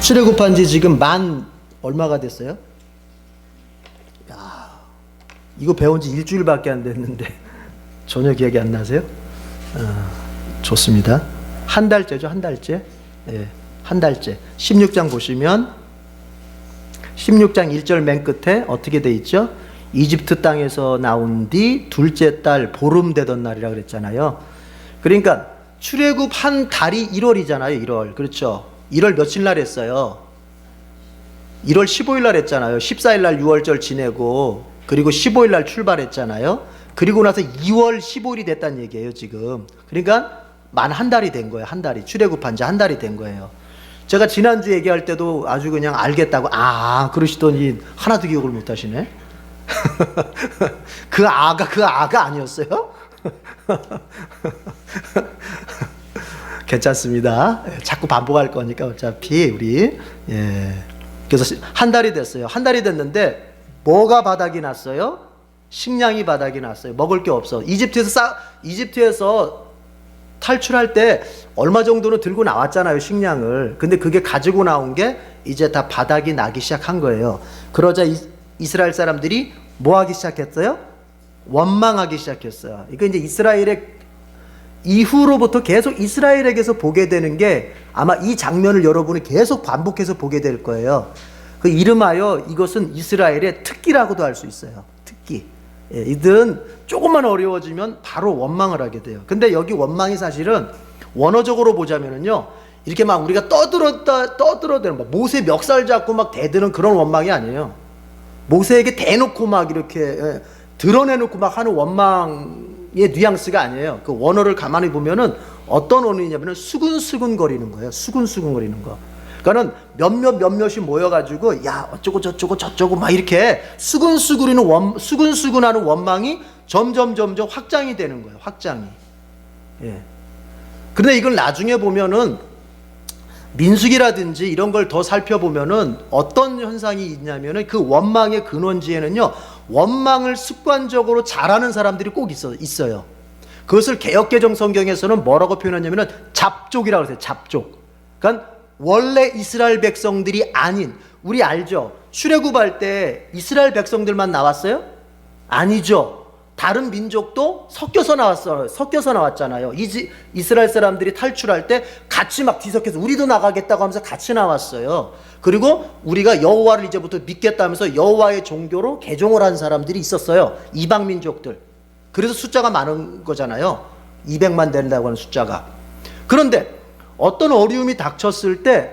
출애굽한 지 지금 만 얼마가 됐어요? 야, 이거 배운 지 일주일밖에 안 됐는데 전혀 기억이 안 나세요? 좋습니다. 한 달째죠, 한 달째. 예, 한 달째. 16장 보시면 16장 1절 맨 끝에 어떻게 돼 있죠? 이집트 땅에서 나온 뒤 둘째 달 보름 되던 날이라 그랬잖아요. 그러니까 출애굽 한 달이 1월이잖아요. 1월. 그렇죠? 1월 며칠 날 했어요? 1월 15일 날 했잖아요. 14일 날 6월절 지내고 그리고 15일 날 출발했잖아요. 그리고 나서 2월 15일이 됐다는 얘기예요, 지금. 그러니까 만 한 달이 된 거예요. 한 달이. 출애굽한 지 한 달이 된 거예요. 제가 지난주 얘기할 때도 아주 그냥 알겠다고 그러시더니 하나도 기억을 못 하시네. 그 아가 아니었어요? 괜찮습니다. 자꾸 반복할 거니까 어차피 우리. 그래서 한 달이 됐어요. 한 달이 됐는데 뭐가 바닥이 났어요? 식량이 바닥이 났어요. 먹을 게 없어. 이집트에서 탈출할 때 얼마 정도는 들고 나왔잖아요, 식량을. 근데 그게 가지고 나온 게 이제 다 바닥이 나기 시작한 거예요. 그러자 이스라엘 사람들이 뭐 하기 시작했어요? 원망하기 시작했어요. 이거 이제 이스라엘의 이후로부터 계속 이스라엘에게서 보게 되는 게 아마 이 장면을 여러분이 계속 반복해서 보게 될 거예요. 그 이름하여 이것은 이스라엘의 특기라고도 할 수 있어요. 특기. 이들은 조금만 어려워지면 바로 원망을 하게 돼요. 근데 여기 원망이 사실은 원어적으로 보자면은요, 이렇게 막 우리가 떠들어대는 막 모세 멱살 잡고 막 대드는 그런 원망이 아니에요. 모세에게 대놓고 막 이렇게 드러내놓고 막 하는 원망의 뉘앙스가 아니에요. 그 원어를 가만히 보면은 어떤 원어이냐면은 수근수근거리는 거예요. 수근수근거리는 거. 그러니까는 몇몇이 모여가지고 야 어쩌고 저쩌고 막 이렇게 수근수근하는 원망이 점점 확장이 되는 거예요. 확장이. 예. 그런데 이걸 나중에 보면은 민수기라든지 이런 걸 더 살펴보면은 어떤 현상이 있냐면은 그 원망의 근원지에는요, 원망을 습관적으로 잘하는 사람들이 꼭 있어요. 그것을 개역개정 성경에서는 뭐라고 표현하냐면은 잡족이라고 그러세요. 잡족. 그러니까 원래 이스라엘 백성들이 아닌, 우리 알죠? 출애굽할 때 이스라엘 백성들만 나왔어요? 아니죠. 다른 민족도 섞여서 나왔잖아요. 이스라엘 사람들이 탈출할 때 같이 막 뒤섞여서 우리도 나가겠다고 하면서 같이 나왔어요. 그리고 우리가 여호와를 이제부터 믿겠다면서 여호와의 종교로 개종을 한 사람들이 있었어요. 이방 민족들. 그래서 숫자가 많은 거잖아요. 200만 된다고 하는 숫자가. 그런데 어떤 어려움이 닥쳤을 때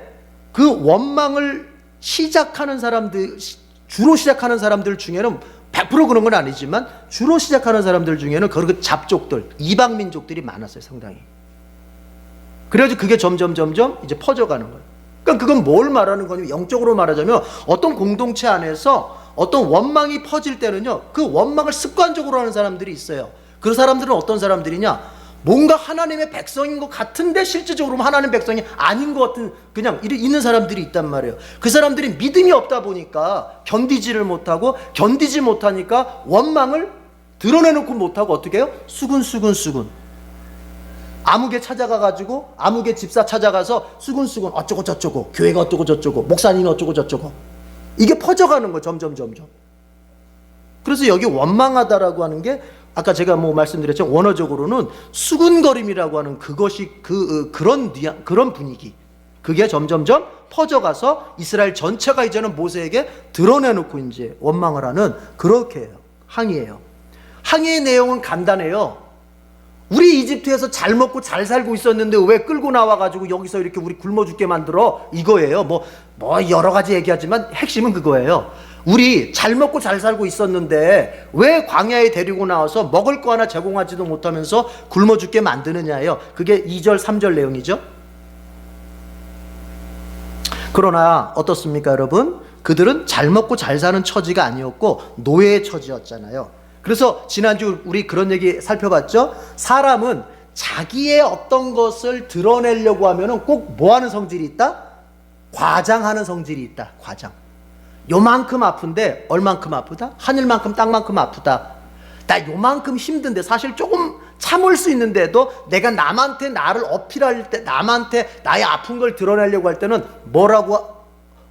그 원망을 주로 시작하는 사람들 중에는 100% 그런 건 아니지만 주로 시작하는 사람들 중에는 그 잡족들, 이방 민족들이 많았어요, 상당히. 그래가지고 그게 점점 이제 퍼져가는 거예요. 그러니까 그건 뭘 말하는 거냐면, 영적으로 말하자면 어떤 공동체 안에서 어떤 원망이 퍼질 때는요, 그 원망을 습관적으로 하는 사람들이 있어요. 그 사람들은 어떤 사람들이냐? 뭔가 하나님의 백성인 것 같은데 실질적으로 하나님 백성이 아닌 것 같은 그냥 있는 사람들이 있단 말이에요. 그 사람들이 믿음이 없다 보니까 견디지 못하니까 원망을 드러내놓고 못하고 어떻게 해요? 수근. 아무개 찾아가가지고 아무개 집사 찾아가서 수근 어쩌고 저쩌고, 교회가 어쩌고 저쩌고, 목사님이 어쩌고 저쩌고, 이게 퍼져가는 거예요. 점점. 그래서 여기 원망하다라고 하는 게 아까 제가 말씀드렸죠. 원어적으로는 수근거림이라고 하는 그것이 그런 분위기. 그게 점점 퍼져가서 이스라엘 전체가 이제는 모세에게 드러내놓고 이제 원망을 하는 그렇게 해요. 항의예요. 항의의 내용은 간단해요. 우리 이집트에서 잘 먹고 잘 살고 있었는데 왜 끌고 나와가지고 여기서 이렇게 우리 굶어 죽게 만들어? 이거예요. 뭐 여러 가지 얘기하지만 핵심은 그거예요. 우리 잘 먹고 잘 살고 있었는데 왜 광야에 데리고 나와서 먹을 거 하나 제공하지도 못하면서 굶어 죽게 만드느냐예요. 그게 2절 3절 내용이죠. 그러나 어떻습니까, 여러분? 그들은 잘 먹고 잘 사는 처지가 아니었고 노예의 처지였잖아요. 그래서 지난주 우리 그런 얘기 살펴봤죠. 사람은 자기의 어떤 것을 드러내려고 하면은 꼭 뭐 하는 성질이 있다? 과장하는 성질이 있다. 과장. 요만큼 아픈데 얼만큼 아프다? 하늘만큼 땅만큼 아프다. 나 요만큼 힘든데 사실 조금 참을 수 있는데도 내가 남한테 나를 어필할 때, 남한테 나의 아픈 걸 드러내려고 할 때는 뭐라고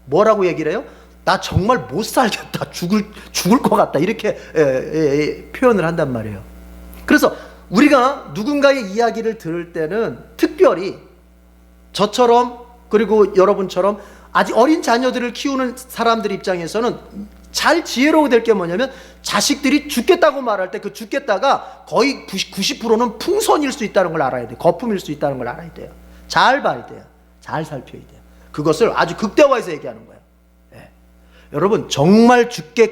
뭐라고 얘기를 해요? 나 정말 못 살겠다. 죽을 것 같다. 이렇게 표현을 한단 말이에요. 그래서 우리가 누군가의 이야기를 들을 때는 특별히 저처럼 그리고 여러분처럼 아직 어린 자녀들을 키우는 사람들 입장에서는 잘 지혜로워야 될 게 뭐냐면 자식들이 죽겠다고 말할 때 그 죽겠다가 거의 90%는 풍선일 수 있다는 걸 알아야 돼요. 거품일 수 있다는 걸 알아야 돼요. 잘 봐야 돼요. 잘 살펴야 돼요. 그것을 아주 극대화해서 얘기하는 거예요. 예. 여러분 정말 죽을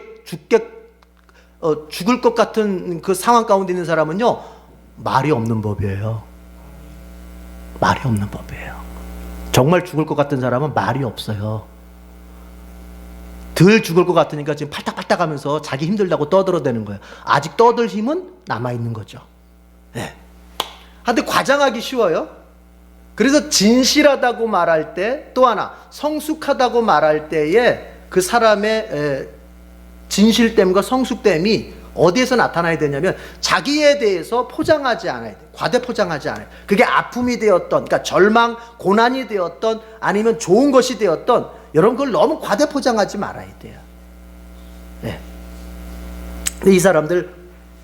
것 같은 그 상황 가운데 있는 사람은요 말이 없는 법이에요. 말이 없는 법이에요. 정말 죽을 것 같은 사람은 말이 없어요. 덜 죽을 것 같으니까 지금 팔딱팔딱 하면서 자기 힘들다고 떠들어대는 거예요. 아직 떠들 힘은 남아있는 거죠. 네. 근데 과장하기 쉬워요. 그래서 진실하다고 말할 때 또 하나 성숙하다고 말할 때에 그 사람의 진실됨과 성숙됨이 어디에서 나타나야 되냐면 자기에 대해서 포장하지 않아야 돼. 과대 포장하지 않아요. 그게 아픔이 되었던, 그러니까 절망, 고난이 되었던, 아니면 좋은 것이 되었던, 여러분 그걸 너무 과대 포장하지 말아야 돼요. 네. 근데 이 사람들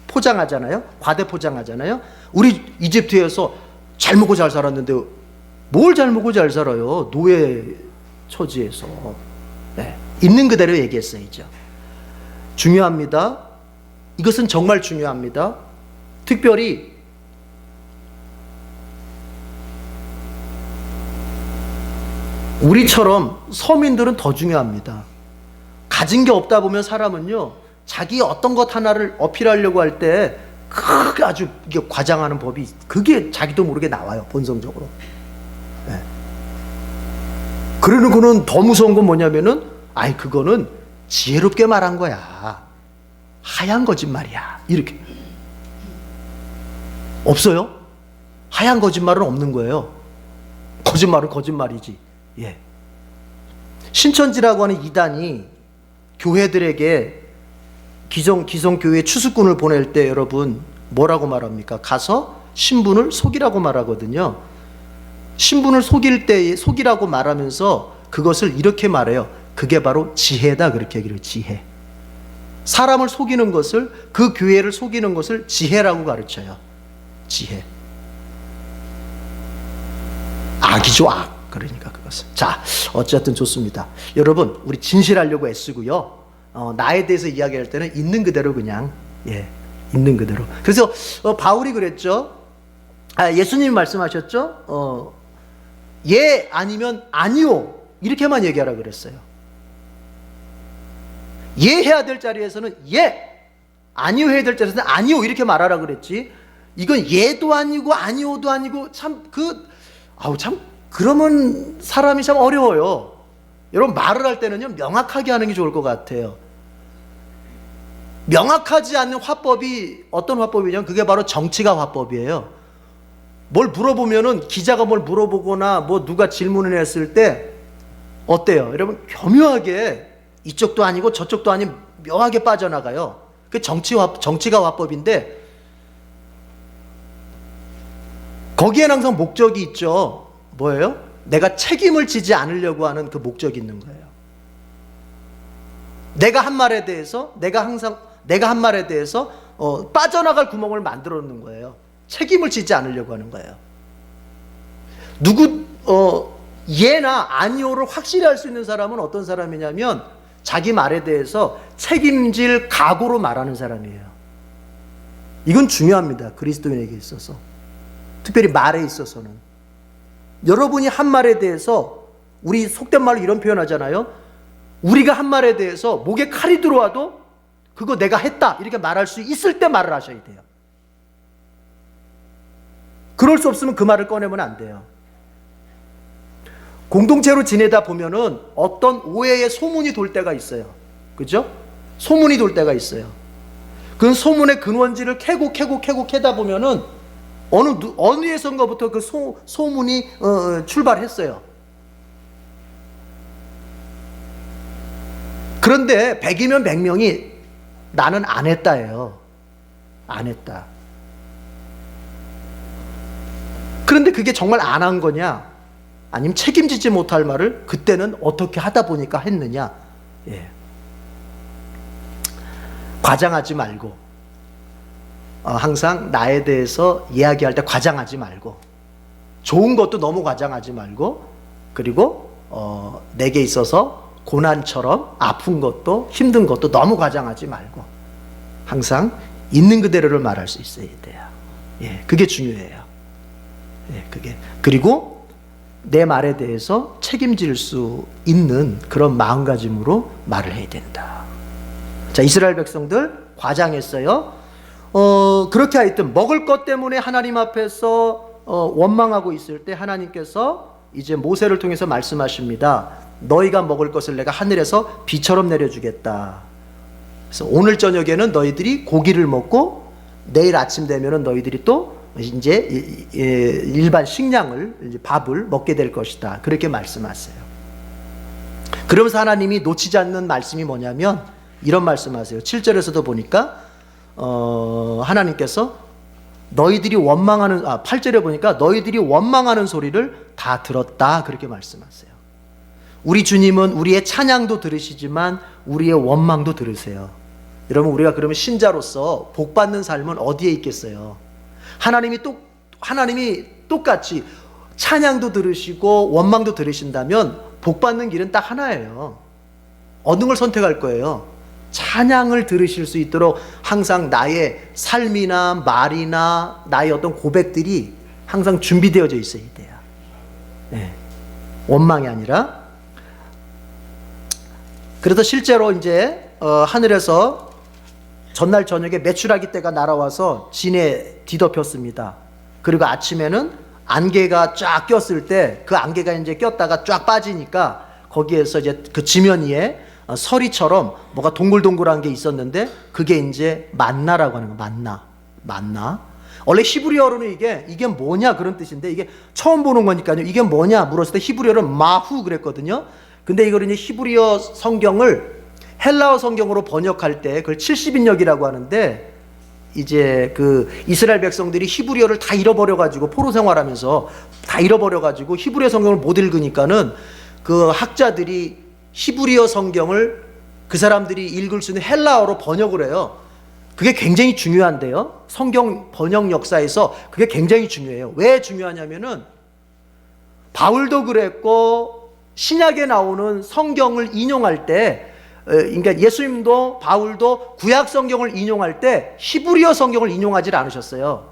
포장하잖아요. 과대 포장하잖아요. 우리 이집트에서 잘 먹고 잘 살았는데 뭘 잘 먹고 잘 살아요? 노예 처지에서. 네. 있는 그대로 얘기했어야죠. 중요합니다. 이것은 정말 중요합니다. 특별히 우리처럼 서민들은 더 중요합니다. 가진 게 없다 보면 사람은요 자기 어떤 것 하나를 어필하려고 할 때 크게 아주 이게 과장하는 법이 그게 자기도 모르게 나와요. 본성적으로. 네. 그러는 더 무서운 건 뭐냐면은 아이 그거는 지혜롭게 말한 거야. 하얀 거짓말이야. 이렇게. 없어요? 하얀 거짓말은 없는 거예요. 거짓말은 거짓말이지. 예. 신천지라고 하는 이단이 교회들에게 기성교회 추수꾼을 보낼 때 여러분 뭐라고 말합니까? 가서 신분을 속이라고 말하거든요. 신분을 속이라고 말하면서 그것을 이렇게 말해요. 그게 바로 지혜다. 그렇게 얘기를 해요. 지혜. 사람을 속이는 것을, 그 교회를 속이는 것을 지혜라고 가르쳐요. 지혜. 악이죠, 악. 그러니까 그것은. 자, 어쨌든 좋습니다. 여러분, 우리 진실하려고 애쓰고요. 나에 대해서 이야기할 때는 있는 그대로 그냥, 있는 그대로. 그래서 바울이 그랬죠. 예수님이 말씀하셨죠. 예 아니면 아니요 이렇게만 얘기하라 그랬어요. 예 해야 될 자리에서는 예, 아니요 해야 될 자리에서는 아니요 이렇게 말하라 그랬지. 이건 예도 아니고 아니요도 아니고 참 그러면 사람이 참 어려워요. 여러분 말을 할 때는요 명확하게 하는 게 좋을 것 같아요. 명확하지 않는 화법이 어떤 화법이냐면 그게 바로 정치가 화법이에요. 뭘 물어보면은 기자가 뭘 물어보거나 뭐 누가 질문을 했을 때 어때요? 여러분 교묘하게 이쪽도 아니고 저쪽도 아닌 묘하게 빠져나가요. 그 정치가 화법인데 거기에는 항상 목적이 있죠. 뭐예요? 내가 책임을 지지 않으려고 하는 그 목적이 있는 거예요. 내가 한 말에 대해서 빠져나갈 구멍을 만들어 놓는 거예요. 책임을 지지 않으려고 하는 거예요. 예나 아니오를 확실히 할 수 있는 사람은 어떤 사람이냐면 자기 말에 대해서 책임질 각오로 말하는 사람이에요. 이건 중요합니다. 그리스도인에게 있어서. 특별히 말에 있어서는. 여러분이 한 말에 대해서 우리 속된 말로 이런 표현하잖아요. 우리가 한 말에 대해서 목에 칼이 들어와도 그거 내가 했다 이렇게 말할 수 있을 때 말을 하셔야 돼요. 그럴 수 없으면 그 말을 꺼내면 안 돼요. 공동체로 지내다 보면은 어떤 오해의 소문이 돌 때가 있어요. 그죠? 소문이 돌 때가 있어요. 그 소문의 근원지를 캐고 캐다 보면은 어느 에선가부터 그 소문이 출발했어요. 그런데 100이면 100명이 나는 안 했다예요. 안 했다. 그런데 그게 정말 안 한 거냐? 아니면 책임지지 못할 말을 그때는 어떻게 하다 보니까 했느냐. 예. 과장하지 말고, 항상 나에 대해서 이야기할 때 과장하지 말고, 좋은 것도 너무 과장하지 말고, 그리고 내게 있어서 고난처럼 아픈 것도 힘든 것도 너무 과장하지 말고, 항상 있는 그대로를 말할 수 있어야 돼요. 예, 그게 중요해요. 예, 그리고 내 말에 대해서 책임질 수 있는 그런 마음가짐으로 말을 해야 된다. 자, 이스라엘 백성들 과장했어요. 그렇게 하여튼 먹을 것 때문에 하나님 앞에서 원망하고 있을 때 하나님께서 이제 모세를 통해서 말씀하십니다. 너희가 먹을 것을 내가 하늘에서 비처럼 내려주겠다. 그래서 오늘 저녁에는 너희들이 고기를 먹고 내일 아침 되면은 너희들이 또 이제 일반 식량을, 이제 밥을 먹게 될 것이다. 그렇게 말씀하세요. 그러면서 하나님이 놓치지 않는 말씀이 뭐냐면 이런 말씀하세요. 7절에서도 보니까 하나님께서 너희들이 원망하는 8절에 보니까 너희들이 원망하는 소리를 다 들었다. 그렇게 말씀하세요. 우리 주님은 우리의 찬양도 들으시지만 우리의 원망도 들으세요. 여러분, 우리가 그러면 신자로서 복받는 삶은 어디에 있겠어요? 하나님이 똑같이 찬양도 들으시고 원망도 들으신다면 복받는 길은 딱 하나예요. 어느 걸 선택할 거예요? 찬양을 들으실 수 있도록 항상 나의 삶이나 말이나 나의 어떤 고백들이 항상 준비되어져 있어야 돼요. 네. 원망이 아니라. 그래서 실제로 이제 하늘에서 전날 저녁에 메추라기 떼가 날아와서 진에 뒤덮였습니다. 그리고 아침에는 안개가 쫙 꼈을 때 그 안개가 이제 꼈다가 쫙 빠지니까 거기에서 이제 그 지면 위에 서리처럼 뭐가 동글동글한 게 있었는데 그게 이제 만나라고 하는 거. 만나. 원래 히브리어로는 이게 뭐냐 그런 뜻인데 이게 처음 보는 거니까요. 이게 뭐냐 물었을 때 히브리어로는 마후 그랬거든요. 근데 이걸 이제 히브리어 성경을 헬라어 성경으로 번역할 때 그걸 70인역이라고 하는데 이제 그 이스라엘 백성들이 히브리어를 다 잃어버려가지고 포로 생활하면서 다 잃어버려가지고 히브리어 성경을 못 읽으니까는 그 학자들이 히브리어 성경을 그 사람들이 읽을 수 있는 헬라어로 번역을 해요. 그게 굉장히 중요한데요. 성경 번역 역사에서 그게 굉장히 중요해요. 왜 중요하냐면은 바울도 그랬고 신약에 나오는 성경을 인용할 때 그러니까 예수님도 바울도 구약 성경을 인용할 때 히브리어 성경을 인용하지 않으셨어요.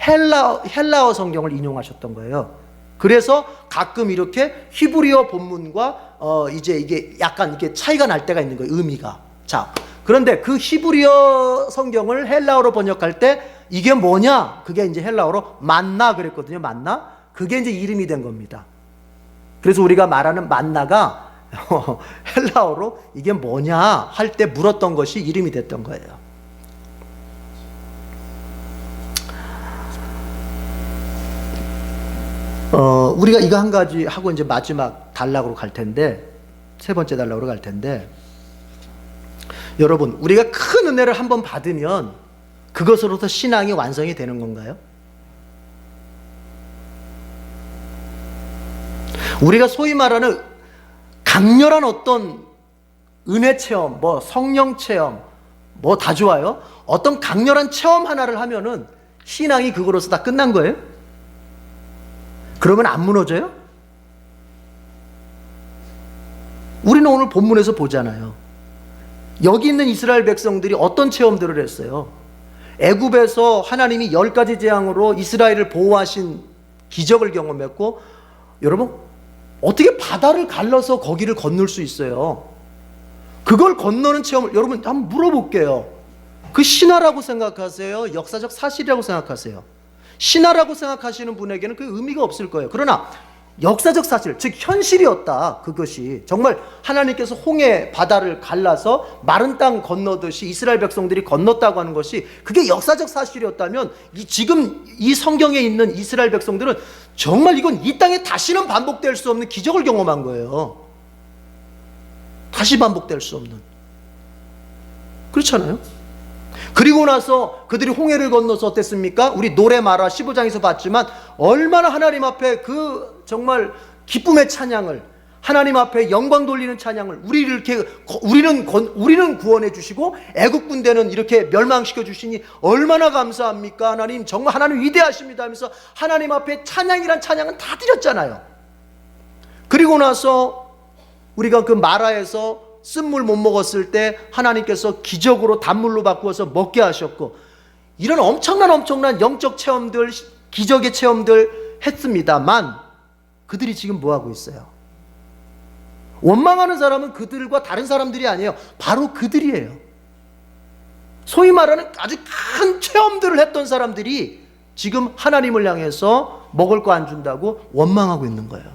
헬라어 성경을 인용하셨던 거예요. 그래서 가끔 이렇게 히브리어 본문과 이제 이게 약간 이렇게 차이가 날 때가 있는 거예요. 의미가. 자, 그런데 그 히브리어 성경을 헬라어로 번역할 때 이게 뭐냐? 그게 이제 헬라어로 만나 그랬거든요. 만나. 그게 이제 이름이 된 겁니다. 그래서 우리가 말하는 만나가 헬라어로 이게 뭐냐 할 때 물었던 것이 이름이 됐던 거예요. 우리가 이거 한 가지 하고 이제 마지막 단락으로 갈 텐데, 세 번째 단락으로 갈 텐데, 여러분, 우리가 큰 은혜를 한번 받으면 그것으로서 신앙이 완성이 되는 건가요? 우리가 소위 말하는 강렬한 어떤 은혜 체험, 뭐 성령 체험, 뭐 다 좋아요. 어떤 강렬한 체험 하나를 하면은 신앙이 그거로서 다 끝난 거예요? 그러면 안 무너져요? 우리는 오늘 본문에서 보잖아요. 여기 있는 이스라엘 백성들이 어떤 체험들을 했어요? 애굽에서 하나님이 10가지 재앙으로 이스라엘을 보호하신 기적을 경험했고, 여러분 어떻게 바다를 갈라서 거기를 건널 수 있어요? 그걸 건너는 체험을 여러분 한번 물어볼게요. 그 신화라고 생각하세요? 역사적 사실이라고 생각하세요? 신화라고 생각하시는 분에게는 그 의미가 없을 거예요. 그러나 역사적 사실, 즉 현실이었다. 그것이 정말 하나님께서 홍해 바다를 갈라서 마른 땅 건너듯이 이스라엘 백성들이 건넜다고 하는 것이 그게 역사적 사실이었다면 지금 이 성경에 있는 이스라엘 백성들은 정말 이건 이 땅에 다시는 반복될 수 없는 기적을 경험한 거예요. 다시 반복될 수 없는. 그렇잖아요. 그리고 나서 그들이 홍해를 건너서 어땠습니까? 우리 노래 마라 15장에서 봤지만 얼마나 하나님 앞에 그 정말 기쁨의 찬양을, 하나님 앞에 영광 돌리는 찬양을, 우리는 구원해 주시고 애국 군대는 이렇게 멸망시켜 주시니 얼마나 감사합니까? 하나님 정말 하나님 위대하십니다 하면서 하나님 앞에 찬양이란 찬양은 다 드렸잖아요. 그리고 나서 우리가 그 마라에서 쓴물 못 먹었을 때 하나님께서 기적으로 단물로 바꾸어서 먹게 하셨고, 이런 엄청난 영적 체험들, 기적의 체험들 했습니다만 그들이 지금 뭐 하고 있어요? 원망하는 사람은 그들과 다른 사람들이 아니에요. 바로 그들이에요. 소위 말하는 아주 큰 체험들을 했던 사람들이 지금 하나님을 향해서 먹을 거 안 준다고 원망하고 있는 거예요.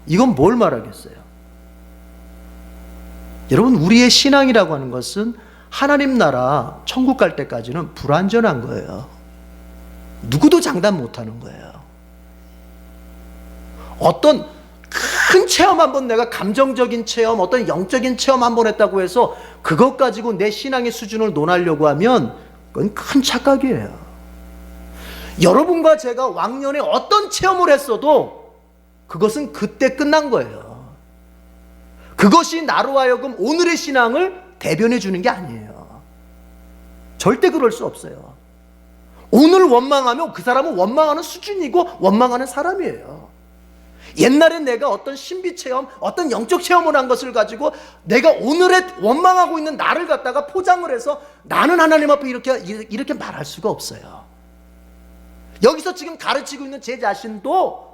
이건 뭘 말하겠어요? 여러분, 우리의 신앙이라고 하는 것은 하나님 나라 천국 갈 때까지는 불완전한 거예요. 누구도 장담 못하는 거예요. 어떤 큰 체험 한번, 내가 감정적인 체험, 어떤 영적인 체험 한번 했다고 해서 그것 가지고 내 신앙의 수준을 논하려고 하면 그건 큰 착각이에요. 여러분과 제가 왕년에 어떤 체험을 했어도 그것은 그때 끝난 거예요. 그것이 나로 하여금 오늘의 신앙을 대변해 주는 게 아니에요. 절대 그럴 수 없어요. 오늘 원망하면 그 사람은 원망하는 수준이고 원망하는 사람이에요. 옛날에 내가 어떤 신비 체험, 어떤 영적 체험을 한 것을 가지고 내가 오늘의 원망하고 있는 나를 갖다가 포장을 해서 나는 하나님 앞에 이렇게 말할 수가 없어요. 여기서 지금 가르치고 있는 제 자신도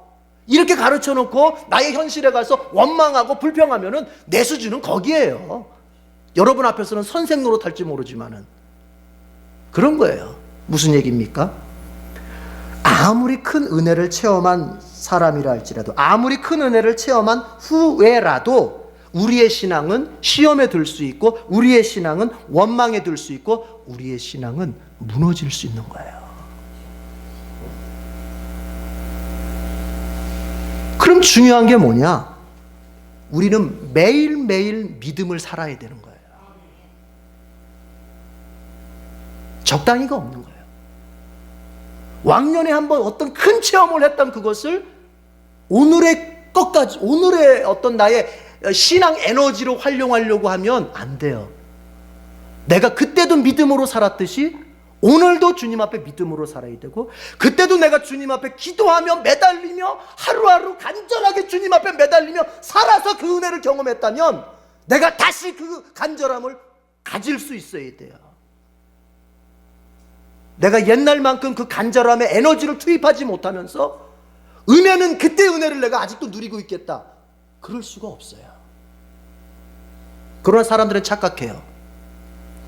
이렇게 가르쳐 놓고 나의 현실에 가서 원망하고 불평하면은 내 수준은 거기에요. 여러분 앞에서는 선생 노릇할지 모르지만은 그런 거예요. 무슨 얘기입니까? 아무리 큰 은혜를 체험한 사람이라 할지라도, 아무리 큰 은혜를 체험한 후에라도 우리의 신앙은 시험에 들 수 있고, 우리의 신앙은 원망에 들 수 있고, 우리의 신앙은 무너질 수 있는 거예요. 그럼 중요한 게 뭐냐? 우리는 매일매일 믿음을 살아야 되는 거예요. 적당히가 없는 거예요. 왕년에 한번 어떤 큰 체험을 했던 그것을 오늘의 것까지, 오늘의 어떤 나의 신앙 에너지로 활용하려고 하면 안 돼요. 내가 그때도 믿음으로 살았듯이 오늘도 주님 앞에 믿음으로 살아야 되고, 그때도 내가 주님 앞에 기도하며 매달리며 하루하루 간절하게 주님 앞에 매달리며 살아서 그 은혜를 경험했다면 내가 다시 그 간절함을 가질 수 있어야 돼요. 내가 옛날만큼 그 간절함에 에너지를 투입하지 못하면서 은혜는 그때 은혜를 내가 아직도 누리고 있겠다, 그럴 수가 없어요. 그러나 사람들은 착각해요.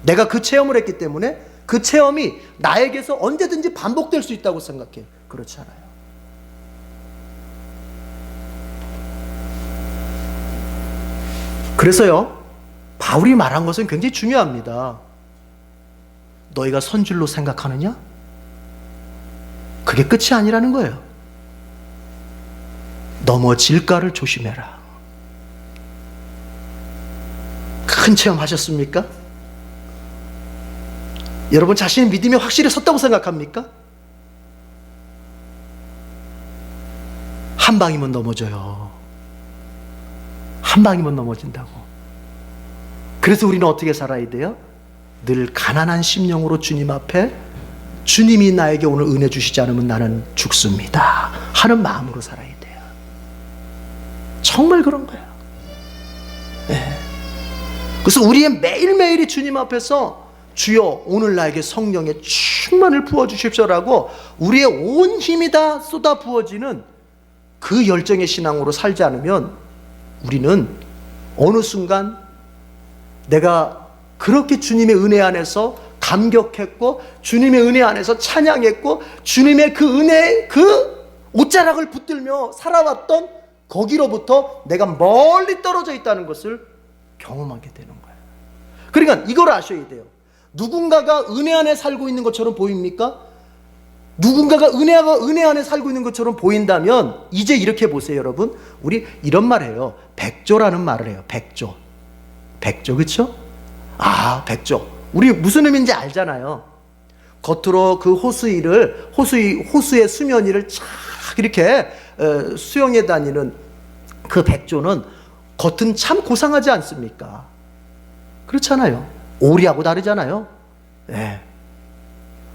내가 그 체험을 했기 때문에 그 체험이 나에게서 언제든지 반복될 수 있다고 생각해요. 그렇지 않아요. 그래서요, 바울이 말한 것은 굉장히 중요합니다. 너희가 선줄로 생각하느냐? 그게 끝이 아니라는 거예요. 넘어질까를 조심해라. 큰 체험 하셨습니까? 여러분 자신의 믿음이 확실히 섰다고 생각합니까? 한 방이면 넘어져요. 한 방이면 넘어진다고. 그래서 우리는 어떻게 살아야 돼요? 늘 가난한 심령으로 주님 앞에, 주님이 나에게 오늘 은혜 주시지 않으면 나는 죽습니다 하는 마음으로 살아야 돼요. 정말 그런 거예요. 네. 그래서 우리의 매일매일이 주님 앞에서 주여 오늘 나에게 성령의 충만을 부어주십시오라고 우리의 온 힘이 다 쏟아 부어지는 그 열정의 신앙으로 살지 않으면 우리는 어느 순간 내가 그렇게 주님의 은혜 안에서 감격했고, 주님의 은혜 안에서 찬양했고, 주님의 그 은혜, 그 옷자락을 붙들며 살아왔던 거기로부터 내가 멀리 떨어져 있다는 것을 경험하게 되는 거예요. 그러니까 이걸 아셔야 돼요. 누군가가 은혜 안에 살고 있는 것처럼 보입니까? 누군가가 은혜 안에 살고 있는 것처럼 보인다면 이제 이렇게 보세요. 여러분, 우리 이런 말 해요. 백조라는 말을 해요. 백조. 백조, 그렇죠? 아, 백조. 우리 무슨 의미인지 알잖아요. 겉으로 그 호수의 수면 위를 쫙 이렇게 수영해 다니는 그 백조는 겉은 참 고상하지 않습니까? 그렇잖아요. 오리하고 다르잖아요. 네.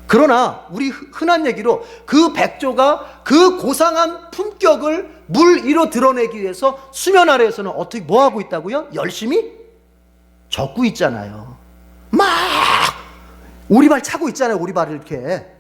그러나 우리 흔한 얘기로 그 백조가 그 고상한 품격을 물 위로 드러내기 위해서 수면 아래에서는 어떻게 뭐 하고 있다고요? 열심히 젓고 있잖아요. 막 오리발 차고 있잖아요. 오리발을 이렇게.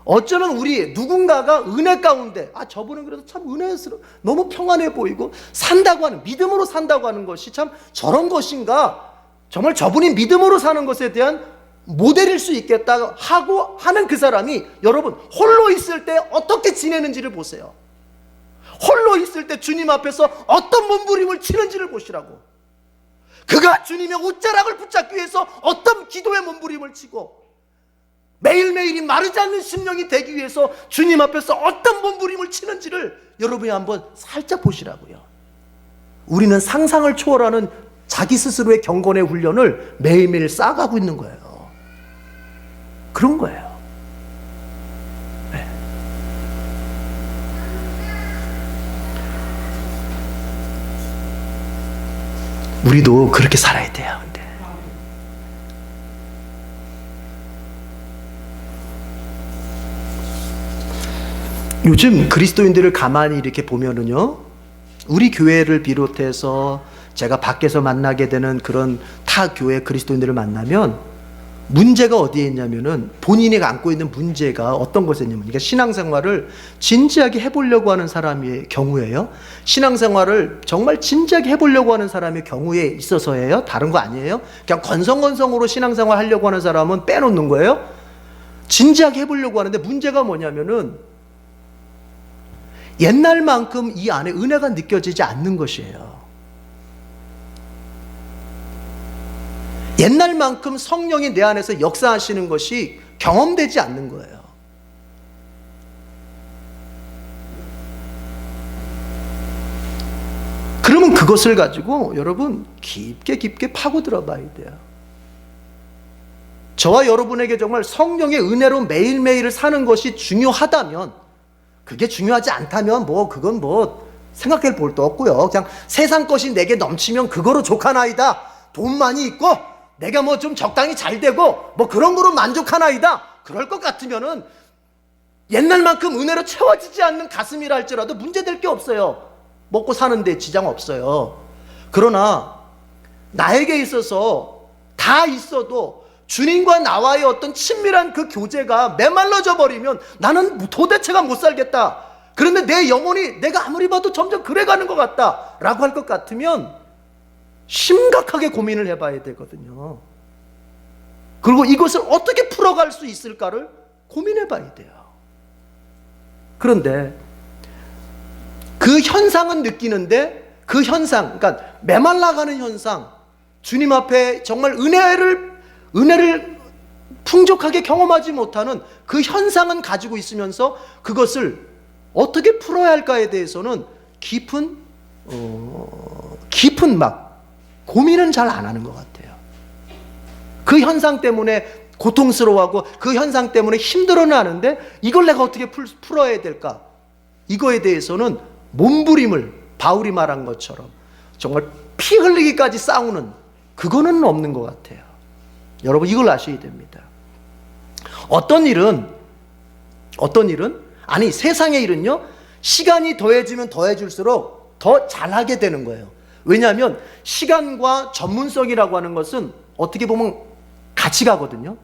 어쩌면 우리 누군가가 은혜 가운데 저분은 그래도 참 은혜스러워 너무 평안해 보이고 산다고 하는 믿음으로 산다고 하는 것이 참 저런 것인가, 정말 저분이 믿음으로 사는 것에 대한 모델일 수 있겠다 하고 하는 그 사람이 여러분 홀로 있을 때 어떻게 지내는지를 보세요. 홀로 있을 때 주님 앞에서 어떤 몸부림을 치는지를 보시라고. 그가 주님의 옷자락을 붙잡기 위해서 어떤 기도의 몸부림을 치고 매일매일이 마르지 않는 심령이 되기 위해서 주님 앞에서 어떤 몸부림을 치는지를 여러분이 한번 살짝 보시라고요. 우리는 상상을 초월하는 자기 스스로의 경건의 훈련을 매일매일 쌓아가고 있는 거예요. 그런 거예요. 네. 우리도 그렇게 살아야 돼요. 근데 요즘 그리스도인들을 가만히 이렇게 보면은요, 우리 교회를 비롯해서 제가 밖에서 만나게 되는 그런 타 교회 그리스도인들을 만나면 문제가 어디에 있냐면은 본인이 안고 있는 문제가 어떤 것에 있냐면, 그러니까 신앙생활을 진지하게 해보려고 하는 사람의 경우에요. 신앙생활을 정말 진지하게 해보려고 하는 사람의 경우에 있어서예요. 다른 거 아니에요. 그냥 건성건성으로 신앙생활 하려고 하는 사람은 빼놓는 거예요. 진지하게 해보려고 하는데 문제가 뭐냐면은 옛날만큼 이 안에 은혜가 느껴지지 않는 것이에요. 옛날만큼 성령이 내 안에서 역사하시는 것이 경험되지 않는 거예요. 그러면 그것을 가지고 여러분 깊게 파고들어 봐야 돼요. 저와 여러분에게 정말 성령의 은혜로 매일매일을 사는 것이 중요하다면, 그게 중요하지 않다면 그건 생각해 볼 도 없고요. 그냥 세상 것이 내게 넘치면 그거로 족하나이다. 돈 많이 있고 내가 좀 적당히 잘 되고 그런 거로 만족하나이다. 그럴 것 같으면은 옛날만큼 은혜로 채워지지 않는 가슴이라 할지라도 문제될 게 없어요. 먹고 사는데 지장 없어요. 그러나 나에게 있어서 다 있어도 주님과 나와의 어떤 친밀한 그 교제가 메말라져 버리면 나는 도대체가 못 살겠다. 그런데 내 영혼이 내가 아무리 봐도 점점 그래가는 것 같다 라고 할 것 같으면 심각하게 고민을 해봐야 되거든요. 그리고 이것을 어떻게 풀어갈 수 있을까를 고민해봐야 돼요. 그런데 그 현상은 느끼는데 그 현상, 그러니까 메말라가는 현상, 주님 앞에 정말 은혜를 풍족하게 경험하지 못하는 그 현상은 가지고 있으면서 그것을 어떻게 풀어야 할까에 대해서는 깊은 고민은 잘 안 하는 것 같아요. 그 현상 때문에 고통스러워하고 그 현상 때문에 힘들어는 하는데 이걸 내가 어떻게 풀어야 될까? 이거에 대해서는 몸부림을 바울이 말한 것처럼 정말 피 흘리기까지 싸우는 그거는 없는 것 같아요. 여러분 이걸 아셔야 됩니다. 어떤 일은 아니 세상의 일은요, 시간이 더해지면 더해질수록 더 잘하게 되는 거예요. 왜냐하면 시간과 전문성이라고 하는 것은 어떻게 보면 같이 가거든요.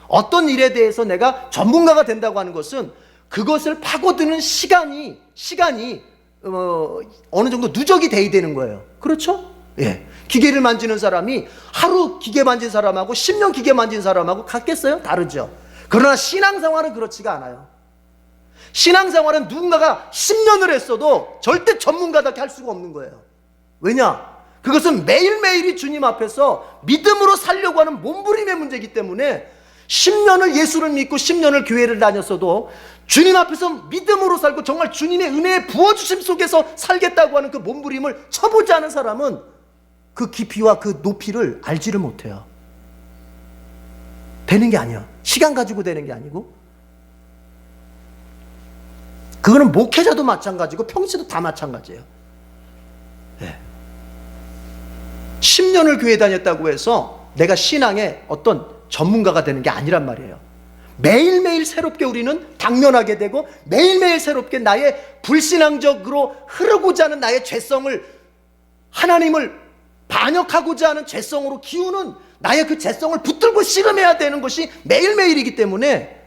어떤 일에 대해서 내가 전문가가 된다고 하는 것은 그것을 파고드는 시간이 어느 정도 누적이 돼야 되는 거예요. 그렇죠? 예. 기계를 만지는 사람이 하루 기계 만진 사람하고 10년 기계 만진 사람하고 같겠어요? 다르죠. 그러나 신앙생활은 그렇지가 않아요. 신앙생활은 누군가가 10년을 했어도 절대 전문가답게 할 수가 없는 거예요. 왜냐? 그것은 매일매일이 주님 앞에서 믿음으로 살려고 하는 몸부림의 문제이기 때문에 10년을 예수를 믿고 10년을 교회를 다녔어도 주님 앞에서 믿음으로 살고 정말 주님의 은혜의 부어주심 속에서 살겠다고 하는 그 몸부림을 쳐보지 않은 사람은 그 깊이와 그 높이를 알지를 못해요. 되는 게 아니야. 시간 가지고 되는 게 아니고, 그거는 목회자도 마찬가지고 평시도 다 마찬가지예요. 10년을 교회 다녔다고 해서 내가 신앙의 어떤 전문가가 되는 게 아니란 말이에요. 매일매일 새롭게 우리는 당면하게 되고 매일매일 새롭게 나의 불신앙적으로 흐르고자 하는 나의 죄성을, 하나님을 반역하고자 하는 죄성으로 기우는 나의 그 죄성을 붙들고 씨름해야 되는 것이 매일매일이기 때문에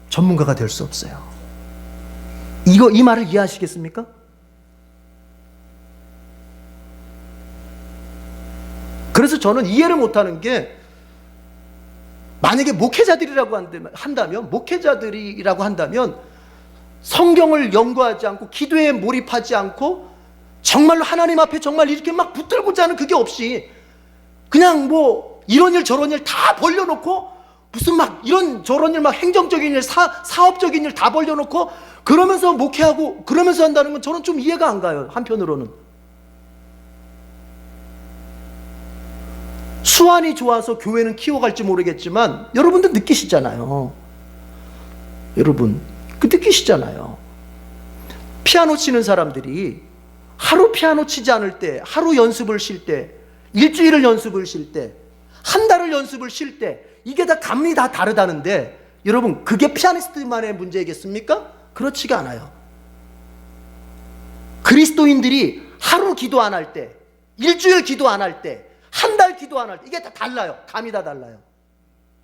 전문가가 될 수 없어요. 이 말을 이해하시겠습니까? 그래서 저는 이해를 못하는 게, 만약에 목회자들이라고 한다면 성경을 연구하지 않고 기도에 몰입하지 않고 정말로 하나님 앞에 정말 이렇게 막 붙들고자 하는 그게 없이 그냥 뭐 이런 일 저런 일 다 벌려놓고 무슨 막 이런 저런 일 막 행정적인 일 사업적인 일 다 벌려놓고 그러면서 목회하고 그러면서 한다는 건 저는 좀 이해가 안 가요. 한편으로는 수완이 좋아서 교회는 키워갈지 모르겠지만 여러분도 느끼시잖아요. 여러분 느끼시잖아요. 피아노 치는 사람들이 하루 피아노 치지 않을 때, 하루 연습을 쉴 때, 일주일을 연습을 쉴 때, 한 달을 연습을 쉴 때, 이게 다 감이 다 다르다는데 여러분 그게 피아니스트만의 문제겠습니까? 그렇지가 않아요. 그리스도인들이 하루 기도 안 할 때, 일주일 기도 안 할 때, 한 달 기도 안 할 때 이게 다 달라요. 감이 다 달라요.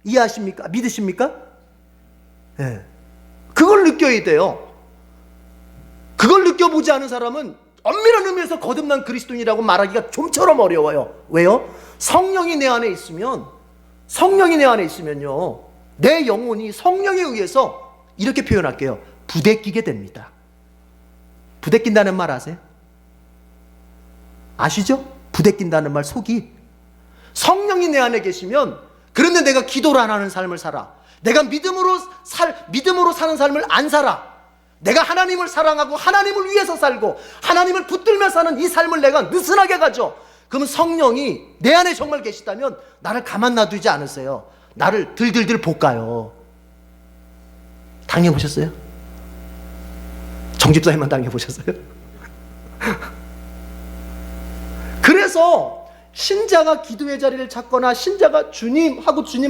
이해하십니까? 믿으십니까? 네. 그걸 느껴야 돼요. 그걸 느껴보지 않은 사람은 엄밀한 의미에서 거듭난 그리스도인이라고 말하기가 좀처럼 어려워요. 왜요? 성령이 내 안에 있으면요, 내 영혼이 성령에 의해서 이렇게 표현할게요. 부대끼게 됩니다. 부대낀다는 말 아세요? 아시죠? 부대낀다는 말 속이. 성령이 내 안에 계시면, 그런데 내가 기도를 안 하는 삶을 살아. 내가 믿음으로 사는 삶을 안 살아. 내가 하나님을 사랑하고 하나님을 위해서 살고 하나님을 붙들며 사는 이 삶을 내가 느슨하게 가져. 그러면 성령이 내 안에 정말 계시다면 나를 가만 놔두지 않으세요. 나를 들들들 볶아요. 당해보셨어요? 정집사님만 당해보셨어요? 그래서 신자가 기도의 자리를 찾거나 신자가 주님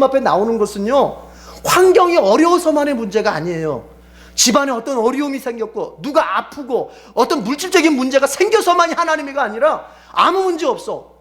앞에 나오는 것은요, 환경이 어려워서만의 문제가 아니에요. 집안에 어떤 어려움이 생겼고 누가 아프고 어떤 물질적인 문제가 생겨서만이 하나님이가 아니라 아무 문제 없어.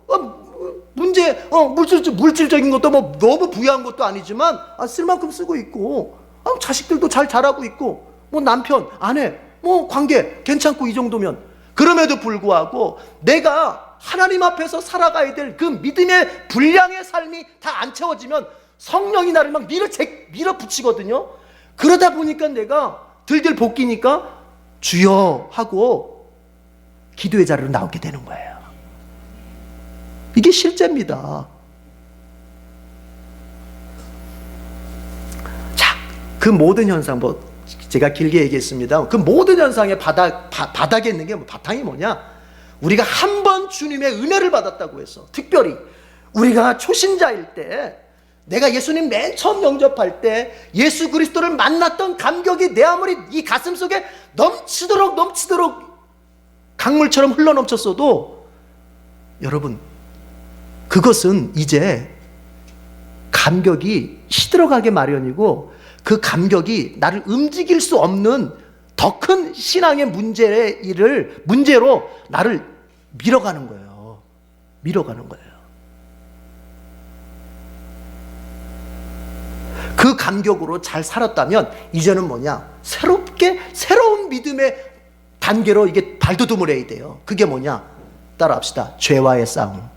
물질적인 것도 뭐 너무 부유한 것도 아니지만 쓸 만큼 쓰고 있고, 자식들도 잘 자라고 있고, 뭐 남편 아내 뭐 관계 괜찮고, 이 정도면 그럼에도 불구하고 내가 하나님 앞에서 살아가야 될 그 믿음의 분량의 삶이 다 안 채워지면 성령이 나를 막 밀어붙이거든요. 그러다 보니까 내가 들들 볶이니까 주여 하고 기도의 자리로 나오게 되는 거예요. 이게 실제입니다. 자, 그 모든 현상, 제가 길게 얘기했습니다. 그 모든 현상의 바닥에 있는 게 바탕이 뭐냐? 우리가 한 번 주님의 은혜를 받았다고 해서, 특별히 우리가 초신자일 때, 내가 예수님 맨 처음 영접할 때 예수 그리스도를 만났던 감격이 내 아무리 이 가슴 속에 넘치도록 강물처럼 흘러넘쳤어도, 여러분 그것은 이제 감격이 시들어가게 마련이고, 그 감격이 나를 움직일 수 없는 더 큰 신앙의 문제로 나를 밀어가는 거예요. 그 감격으로 잘 살았다면 이제는 뭐냐? 새로운 믿음의 단계로 이게 발돋움을 해야 돼요. 그게 뭐냐? 따라합시다. 죄와의 싸움.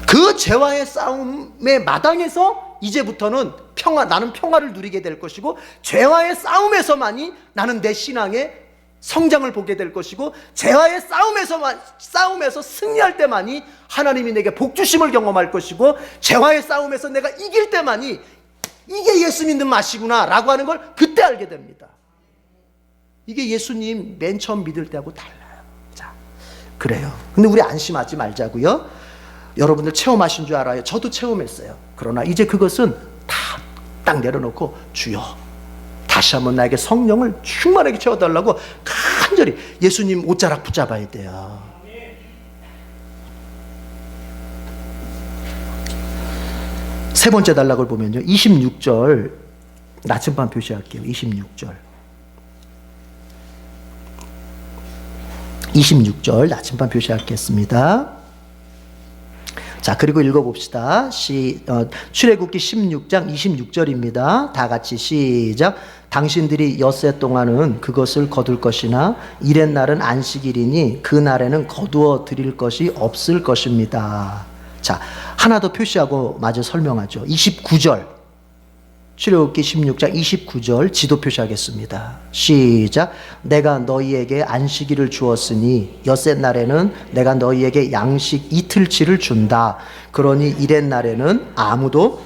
그 죄와의 싸움의 마당에서 이제부터는 나는 평화를 누리게 될 것이고, 죄와의 싸움에서만이 나는 내 신앙의 성장을 보게 될 것이고, 죄와의 싸움에서 승리할 때만이 하나님이 내게 복주심을 경험할 것이고, 죄와의 싸움에서 내가 이길 때만이 이게 예수 믿는 맛이구나 라고 하는 걸 그때 알게 됩니다. 이게 예수님 맨 처음 믿을 때하고 달라요. 자, 그래요. 근데 우리 안심하지 말자고요. 여러분들 체험하신 줄 알아요. 저도 체험했어요. 그러나 이제 그것은 다 딱 내려놓고 주여, 다시 한번 나에게 성령을 충만하게 채워달라고 간절히 예수님 옷자락 붙잡아야 돼요. 세 번째 단락을 보면요, 26절 나침반 표시할게요. 26절 나침반 표시하겠습니다. 자, 그리고 읽어봅시다. 출애굽기 16장 26절입니다. 다 같이 시작. 당신들이 엿새 동안은 그것을 거둘 것이나 이렛 날은 안식일이니 그 날에는 거두어 드릴 것이 없을 것입니다. 자, 하나 더 표시하고 마저 설명하죠. 29절, 출애굽기 16장 29절 지도 표시하겠습니다. 시작. 내가 너희에게 안식일을 주었으니 엿새 날에는 내가 너희에게 양식 이틀치를 준다. 그러니 이렛 날에는 아무도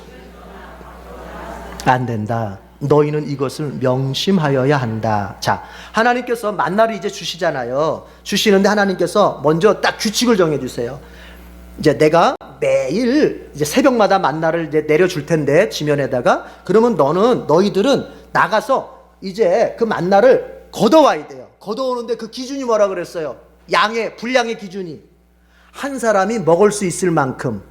안 된다. 너희는 이것을 명심하여야 한다. 자, 하나님께서 만나를 이제 주시잖아요. 주시는데 하나님께서 먼저 딱 규칙을 정해 주세요. 이제 내가 매일 이제 새벽마다 만나를 이제 내려줄 텐데, 지면에다가, 그러면 너희들은 나가서 이제 그 만나를 걷어와야 돼요. 걷어오는데 그 기준이 뭐라 그랬어요? 분량의 기준이 한 사람이 먹을 수 있을 만큼,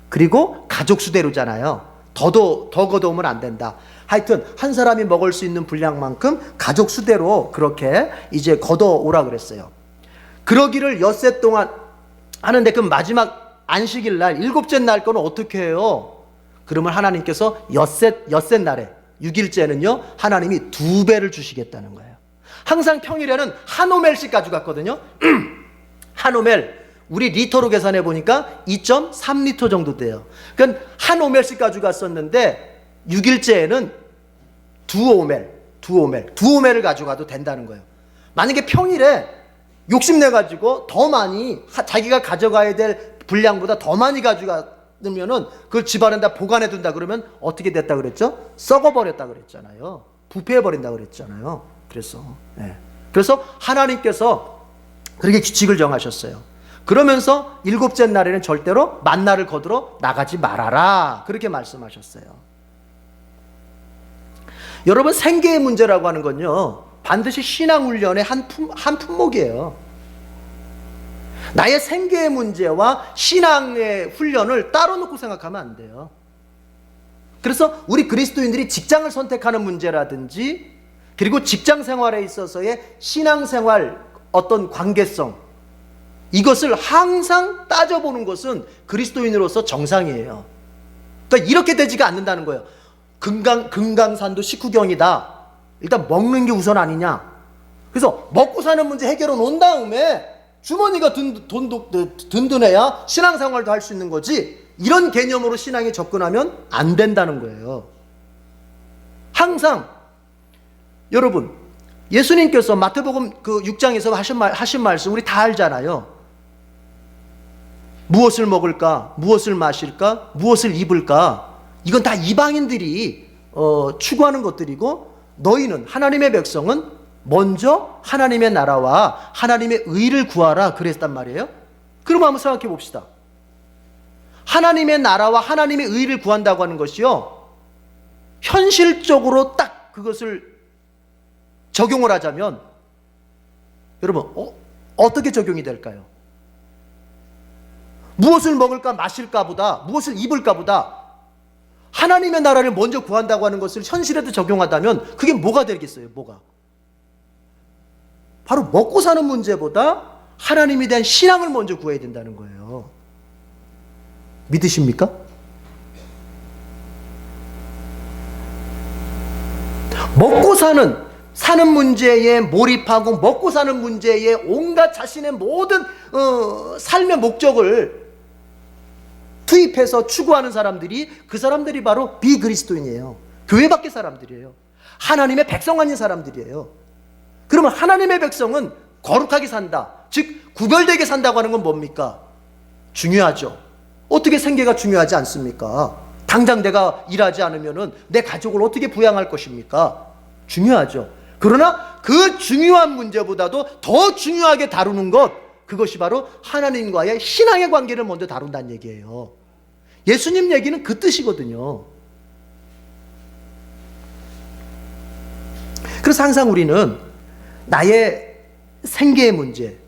그리고 가족 수대로잖아요. 더 걷어오면 안 된다. 하여튼 한 사람이 먹을 수 있는 분량만큼 가족 수대로 그렇게 이제 걷어오라 그랬어요. 그러기를 엿새 동안 하는데, 그 마지막 안식일 날, 일곱째 날 거는 어떻게 해요? 그러면 하나님께서 엿새 날에 6일째는요 하나님이 2배를 주시겠다는 거예요. 항상 평일에는 한 오멜씩 가져갔거든요. 한 오멜, 우리 리터로 계산해 보니까 2.3리터 정도 돼요. 그러니까 한 오멜씩 가져갔었는데 6일째에는 2오멜을 가져가도 된다는 거예요. 만약에 평일에 욕심내가지고 더 많이, 자기가 가져가야 될 분량보다 더 많이 가져가면은 그걸 집안에다 보관해 둔다 그러면 어떻게 됐다 그랬죠? 썩어버렸다 그랬잖아요. 부패해버린다 그랬잖아요. 그래서 하나님께서 그렇게 규칙을 정하셨어요. 그러면서 일곱째 날에는 절대로 만나를 거두러 나가지 말아라, 그렇게 말씀하셨어요. 여러분, 생계의 문제라고 하는 건요 반드시 신앙훈련의 한 품목이에요. 나의 생계의 문제와 신앙의 훈련을 따로 놓고 생각하면 안 돼요. 그래서 우리 그리스도인들이 직장을 선택하는 문제라든지, 그리고 직장 생활에 있어서의 신앙생활 어떤 관계성, 이것을 항상 따져보는 것은 그리스도인으로서 정상이에요. 그러니까 이렇게 되지가 않는다는 거예요. 금강산도 식후경이다. 일단 먹는 게 우선 아니냐. 그래서 먹고 사는 문제 해결해 놓은 다음에 주머니가 든든해야 신앙생활도 할 수 있는 거지, 이런 개념으로 신앙에 접근하면 안 된다는 거예요. 항상 여러분, 예수님께서 마태복음 그 6장에서 하신 말씀 우리 다 알잖아요. 무엇을 먹을까, 무엇을 마실까, 무엇을 입을까, 이건 다 이방인들이 추구하는 것들이고, 너희는, 하나님의 백성은 먼저 하나님의 나라와 하나님의 의를 구하라 그랬단 말이에요. 그럼 한번 생각해 봅시다. 하나님의 나라와 하나님의 의를 구한다고 하는 것이요, 현실적으로 딱 그것을 적용을 하자면 여러분 어떻게 적용이 될까요? 무엇을 먹을까 마실까 보다, 무엇을 입을까 보다 하나님의 나라를 먼저 구한다고 하는 것을 현실에도 적용하다면 그게 뭐가 되겠어요? 뭐가? 바로 먹고 사는 문제보다 하나님에 대한 신앙을 먼저 구해야 된다는 거예요. 믿으십니까? 먹고 사는 문제에 몰입하고 먹고 사는 문제에 온갖 자신의 모든 삶의 목적을 투입해서 추구하는 사람들이, 그 사람들이 바로 비그리스도인이에요. 교회 밖의 사람들이에요. 하나님의 백성 아닌 사람들이에요. 그러면 하나님의 백성은 거룩하게 산다, 즉 구별되게 산다고 하는 건 뭡니까? 중요하죠. 어떻게 생계가 중요하지 않습니까? 당장 내가 일하지 않으면 내 가족을 어떻게 부양할 것입니까? 중요하죠. 그러나 그 중요한 문제보다도 더 중요하게 다루는 것, 그것이 바로 하나님과의 신앙의 관계를 먼저 다룬다는 얘기예요. 예수님 얘기는 그 뜻이거든요. 그래서 항상 우리는 나의 생계의 문제,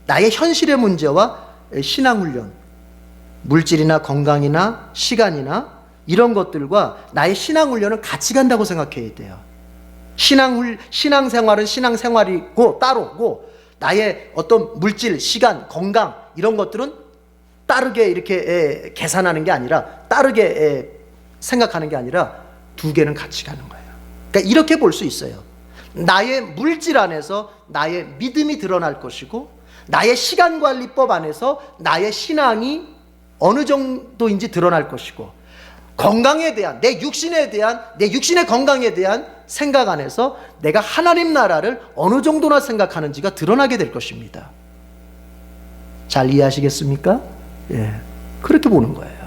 나의 현실의 문제와 신앙훈련, 물질이나 건강이나 시간이나 이런 것들과 나의 신앙훈련은 같이 간다고 생각해야 돼요. 신앙생활은 신앙생활이고 따로고, 나의 어떤 물질, 시간, 건강 이런 것들은 따르게 이렇게 계산하는 게 아니라, 따르게 생각하는 게 아니라 두 개는 같이 가는 거예요. 그러니까 이렇게 볼 수 있어요. 나의 물질 안에서 나의 믿음이 드러날 것이고, 나의 시간관리법 안에서 나의 신앙이 어느 정도인지 드러날 것이고, 건강에 대한, 내 육신의 건강에 대한 생각 안에서 내가 하나님 나라를 어느 정도나 생각하는지가 드러나게 될 것입니다. 잘 이해하시겠습니까? 예, 그렇게 보는 거예요.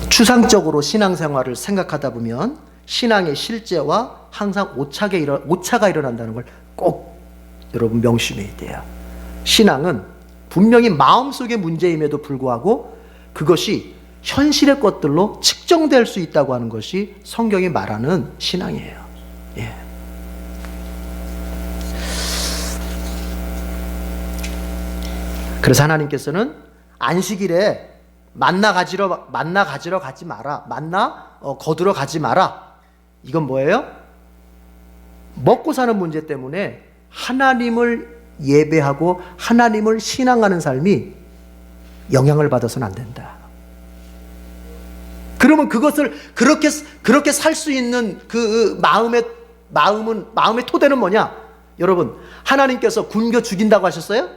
추상적으로 신앙생활을 생각하다 보면 신앙의 실제와 항상 오차가 일어난다는 걸 꼭 여러분 명심해야 돼요. 신앙은 분명히 마음속의 문제임에도 불구하고 그것이 현실의 것들로 측정될 수 있다고 하는 것이 성경이 말하는 신앙이에요. 예. 그래서 하나님께서는 안식일에 만나 가지러 가지 마라. 거두러 가지 마라. 이건 뭐예요? 먹고 사는 문제 때문에 하나님을 예배하고 하나님을 신앙하는 삶이 영향을 받아서는 안 된다. 그러면 그것을 그렇게 살 수 있는 그 마음의 토대는 뭐냐? 여러분, 하나님께서 굶겨 죽인다고 하셨어요?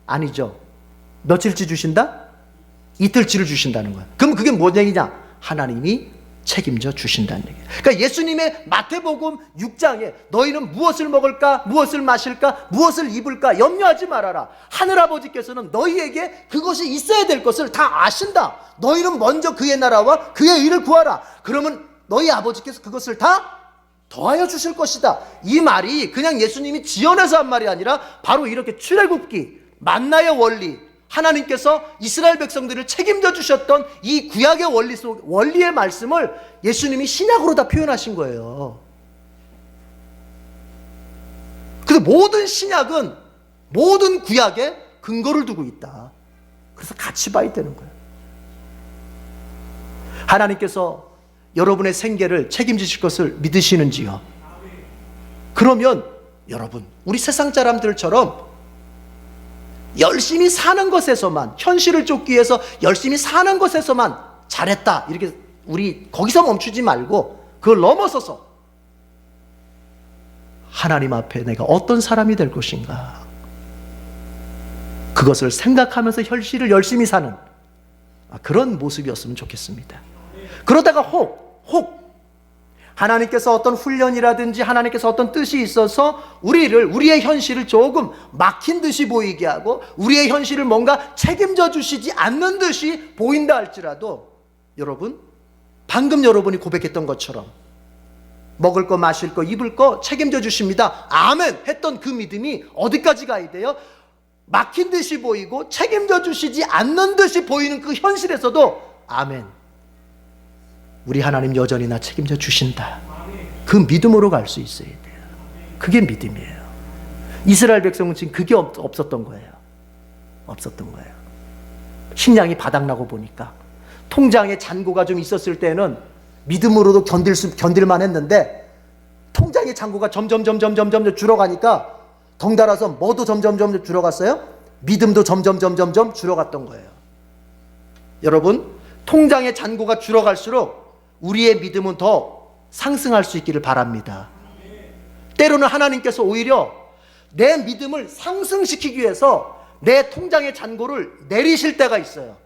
아니죠. 며칠치 주신다? 이틀치를 주신다는 거야. 그럼 그게 뭔 얘기냐? 하나님이 책임져 주신다는 얘기예요. 그러니까 예수님의 마태복음 6장에 너희는 무엇을 먹을까, 무엇을 마실까, 무엇을 입을까 염려하지 말아라. 하늘아버지께서는 너희에게 그것이 있어야 될 것을 다 아신다. 너희는 먼저 그의 나라와 그의 의를 구하라. 그러면 너희 아버지께서 그것을 다 더하여 주실 것이다. 이 말이 그냥 예수님이 지어내서 한 말이 아니라 바로 이렇게 출애굽기, 만나의 원리, 하나님께서 이스라엘 백성들을 책임져 주셨던 이 구약의 원리의 말씀을 예수님이 신약으로 다 표현하신 거예요. 그래서 모든 신약은 모든 구약에 근거를 두고 있다. 그래서 같이 봐야 되는 거예요. 하나님께서 여러분의 생계를 책임지실 것을 믿으시는지요? 그러면 여러분, 우리 세상 사람들처럼 열심히 사는 것에서만, 현실을 쫓기 위해서 열심히 사는 것에서만 잘했다, 이렇게 우리 거기서 멈추지 말고 그걸 넘어서서 하나님 앞에 내가 어떤 사람이 될 것인가, 그것을 생각하면서 현실을 열심히 사는 그런 모습이었으면 좋겠습니다. 그러다가 혹 하나님께서 어떤 훈련이라든지 하나님께서 어떤 뜻이 있어서 우리의 현실을 조금 막힌 듯이 보이게 하고 우리의 현실을 뭔가 책임져 주시지 않는 듯이 보인다 할지라도, 여러분, 방금 여러분이 고백했던 것처럼 먹을 거, 마실 거, 입을 거 책임져 주십니다, 아멘 했던 그 믿음이 어디까지 가야 돼요? 막힌 듯이 보이고 책임져 주시지 않는 듯이 보이는 그 현실에서도 아멘, 우리 하나님 여전히 나 책임져 주신다, 그 믿음으로 갈 수 있어야 돼요. 그게 믿음이에요. 이스라엘 백성은 지금 그게 없었던 거예요. 없었던 거예요. 식량이 바닥나고 보니까 통장에 잔고가 좀 있었을 때는 믿음으로도 견딜만 했는데, 통장의 잔고가 점점 줄어가니까 덩달아서 뭐도 점점 줄어갔어요? 믿음도 점점 줄어갔던 거예요. 여러분, 통장의 잔고가 줄어갈수록 우리의 믿음은 더 상승할 수 있기를 바랍니다. 때로는 하나님께서 오히려 내 믿음을 상승시키기 위해서 내 통장의 잔고를 내리실 때가 있어요.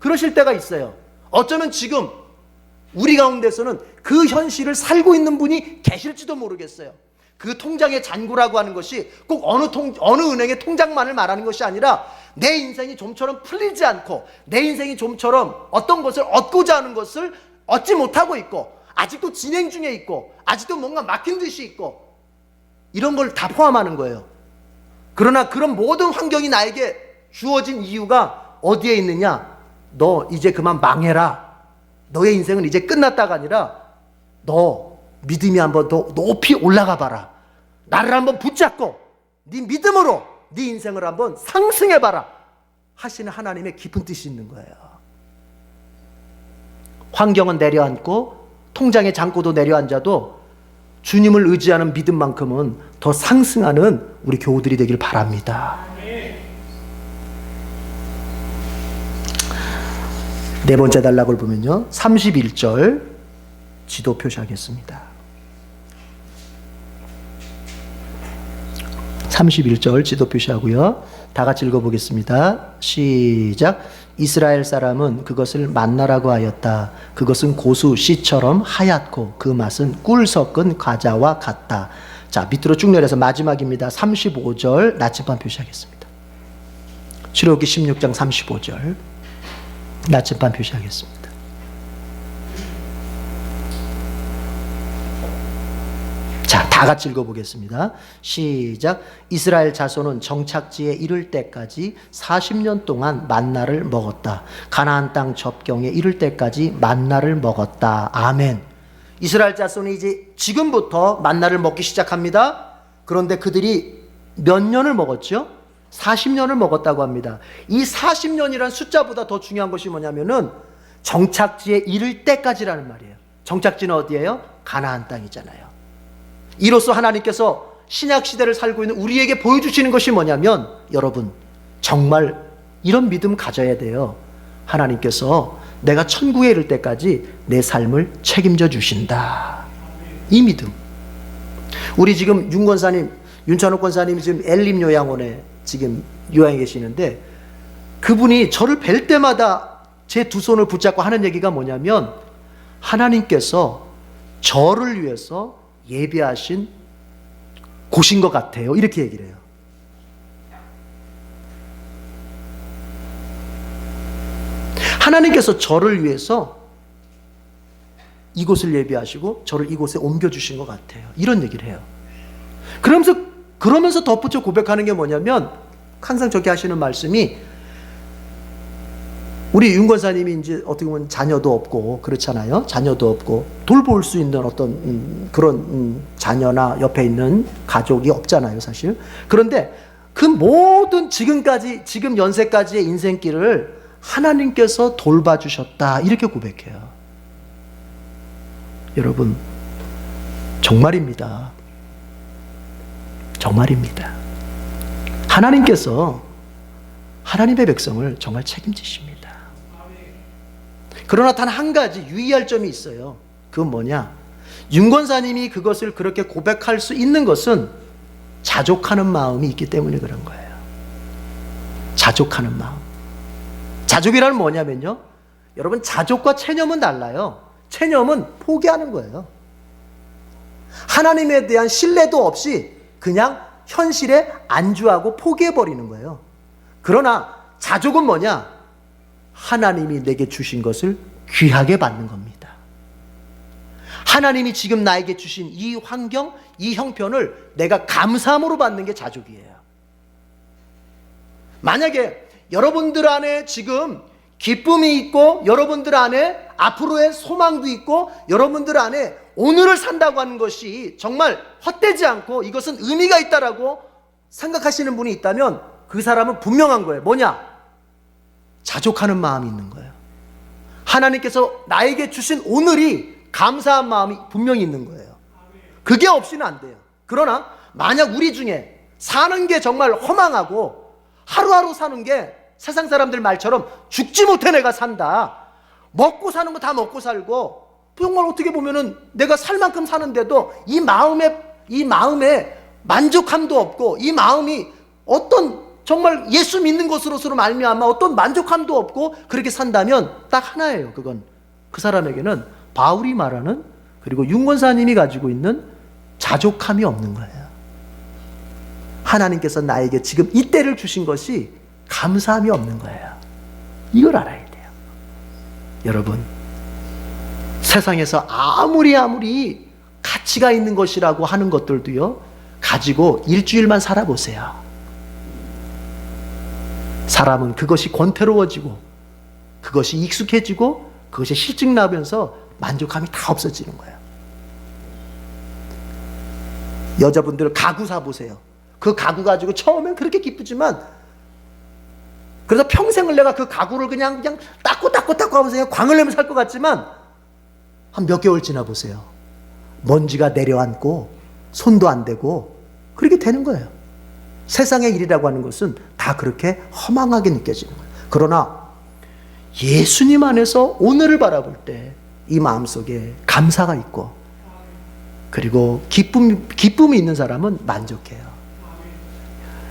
그러실 때가 있어요. 어쩌면 지금 우리 가운데서는 그 현실을 살고 있는 분이 계실지도 모르겠어요. 그 통장의 잔고라고 하는 것이 꼭 어느 은행의 통장만을 말하는 것이 아니라 내 인생이 좀처럼 풀리지 않고 내 인생이 좀처럼 어떤 것을 얻고자 하는 것을 얻지 못하고 있고 아직도 진행 중에 있고 아직도 뭔가 막힌 듯이 있고, 이런 걸 다 포함하는 거예요. 그러나 그런 모든 환경이 나에게 주어진 이유가 어디에 있느냐? 너 이제 그만 망해라, 너의 인생은 이제 끝났다가 아니라 너 믿음이 한번 더 높이 올라가 봐라. 나를 한번 붙잡고 네 믿음으로 네 인생을 한번 상승해 봐라 하시는 하나님의 깊은 뜻이 있는 거예요. 환경은 내려앉고 통장의 잔고도 내려앉아도 주님을 의지하는 믿음만큼은 더 상승하는 우리 교우들이 되길 바랍니다. 네 번째 단락을 보면요, 31절 지도 표시하겠습니다. 31절 지도 표시하고요. 다 같이 읽어보겠습니다. 시작. 이스라엘 사람은 그것을 만나라고 하였다. 그것은 고수 씨처럼 하얗고 그 맛은 꿀 섞은 과자와 같다. 자, 밑으로 쭉 내려서 마지막입니다. 35절 나침반 표시하겠습니다. 출애굽기 16장 35절 나침반 표시하겠습니다. 자, 다 같이 읽어보겠습니다. 시작. 이스라엘 자손은 정착지에 이를 때까지 40년 동안 만나를 먹었다. 가나안 땅 접경에 이를 때까지 만나를 먹었다. 아멘. 이스라엘 자손이 이제 지금부터 만나를 먹기 시작합니다. 그런데 그들이 몇 년을 먹었죠? 40년을 먹었다고 합니다. 이 40년이란 숫자보다 더 중요한 것이 뭐냐면은 정착지에 이를 때까지라는 말이에요. 정착지는 어디예요? 가나안 땅이잖아요. 이로써 하나님께서 신약시대를 살고 있는 우리에게 보여주시는 것이 뭐냐면, 여러분 정말 이런 믿음 가져야 돼요. 하나님께서 내가 천국에 이를 때까지 내 삶을 책임져 주신다. 이 믿음. 우리 지금 윤 권사님, 윤찬욱 권사님이 지금 엘림 요양원에 지금 요양해 계시는데, 그분이 저를 뵐 때마다 제 두 손을 붙잡고 하는 얘기가 뭐냐면, 하나님께서 저를 위해서 예배하신 곳인 것 같아요. 이렇게 얘기를 해요. 하나님께서 저를 위해서 이곳을 예배하시고 저를 이곳에 옮겨주신 것 같아요. 이런 얘기를 해요. 그러면서 덧붙여 고백하는 게 뭐냐면, 항상 저기 하시는 말씀이, 우리 윤 권사님이 이제 어떻게 보면 자녀도 없고 그렇잖아요. 자녀도 없고 돌볼 수 있는 어떤 그런 자녀나 옆에 있는 가족이 없잖아요, 사실. 그런데 그 모든 지금 연세까지의 인생길을 하나님께서 돌봐주셨다, 이렇게 고백해요. 여러분 정말입니다. 정말입니다. 하나님께서 하나님의 백성을 정말 책임지십니다. 그러나 단 한 가지 유의할 점이 있어요. 그건 뭐냐? 윤 권사님이 그것을 그렇게 고백할 수 있는 것은 자족하는 마음이 있기 때문에 그런 거예요. 자족하는 마음. 자족이란 뭐냐면요, 여러분 자족과 체념은 달라요. 체념은 포기하는 거예요. 하나님에 대한 신뢰도 없이 그냥 현실에 안주하고 포기해버리는 거예요. 그러나 자족은 뭐냐? 하나님이 내게 주신 것을 귀하게 받는 겁니다. 하나님이 지금 나에게 주신 이 환경, 이 형편을 내가 감사함으로 받는 게 자족이에요. 만약에 여러분들 안에 지금 기쁨이 있고, 여러분들 안에 앞으로의 소망도 있고, 여러분들 안에 오늘을 산다고 하는 것이 정말 헛되지 않고 이것은 의미가 있다라고 생각하시는 분이 있다면, 그 사람은 분명한 거예요. 뭐냐? 자족하는 마음이 있는 거예요. 하나님께서 나에게 주신 오늘이 감사한 마음이 분명히 있는 거예요. 그게 없이는 안 돼요. 그러나 만약 우리 중에 사는 게 정말 허망하고 하루하루 사는 게 세상 사람들 말처럼 죽지 못해 내가 산다, 먹고 사는 거 다 먹고 살고 정말 어떻게 보면은 내가 살 만큼 사는데도 이 마음에 만족함도 없고, 이 마음이 어떤 정말 예수 믿는 것으로서 말미암아 어떤 만족함도 없고 그렇게 산다면 딱 하나예요. 그건 그 사람에게는 바울이 말하는, 그리고 윤 권사님이 가지고 있는 자족함이 없는 거예요. 하나님께서 나에게 지금 이때를 주신 것이 감사함이 없는 거예요. 이걸 알아야 돼요. 여러분, 세상에서 아무리 가치가 있는 것이라고 하는 것들도요, 가지고 일주일만 살아보세요. 사람은 그것이 권태로워지고, 그것이 익숙해지고, 그것이 실증 나면서 만족감이 다 없어지는 거예요. 여자분들 가구 사보세요. 그 가구 가지고 처음엔 그렇게 기쁘지만, 그래서 평생을 내가 그 가구를 그냥 닦고 하면서 그냥 광을 내면서 살 것 같지만, 한 몇 개월 지나 보세요. 먼지가 내려앉고 손도 안 대고 그렇게 되는 거예요. 세상의 일이라고 하는 것은 다 그렇게 허망하게 느껴지는 거예요. 그러나 예수님 안에서 오늘을 바라볼 때 이 마음속에 감사가 있고, 그리고 기쁨이 있는 사람은 만족해요.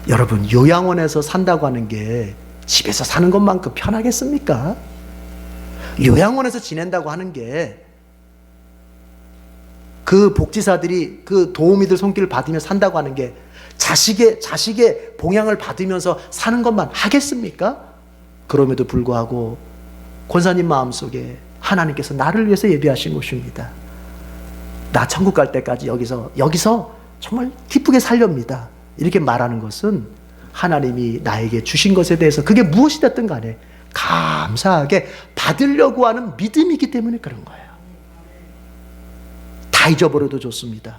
여러분, 요양원에서 산다고 하는 게 집에서 사는 것만큼 편하겠습니까? 요양원에서 지낸다고 하는 게 그 복지사들이 그 도우미들 손길을 받으며 산다고 하는 게 자식의 봉양을 받으면서 사는 것만 하겠습니까? 그럼에도 불구하고 권사님 마음속에 하나님께서 나를 위해서 예비하신 곳입니다. 나 천국 갈 때까지 여기서 정말 기쁘게 살렵니다. 이렇게 말하는 것은 하나님이 나에게 주신 것에 대해서 그게 무엇이 됐든 간에 감사하게 받으려고 하는 믿음이기 때문에 그런 거예요. 다 잊어버려도 좋습니다.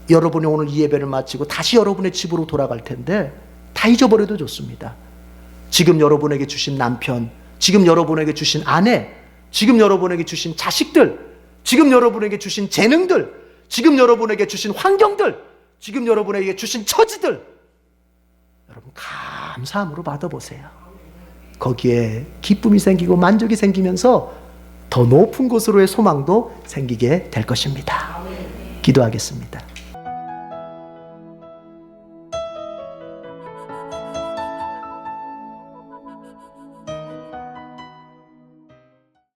여러분이 오늘 이 예배를 마치고 다시 여러분의 집으로 돌아갈 텐데 다 잊어버려도 좋습니다. 지금 여러분에게 주신 남편, 지금 여러분에게 주신 아내, 지금 여러분에게 주신 자식들, 지금 여러분에게 주신 재능들, 지금 여러분에게 주신 환경들, 지금 여러분에게 주신 처지들, 여러분 감사함으로 받아보세요. 거기에 기쁨이 생기고 만족이 생기면서 더 높은 곳으로의 소망도 생기게 될 것입니다. 기도하겠습니다.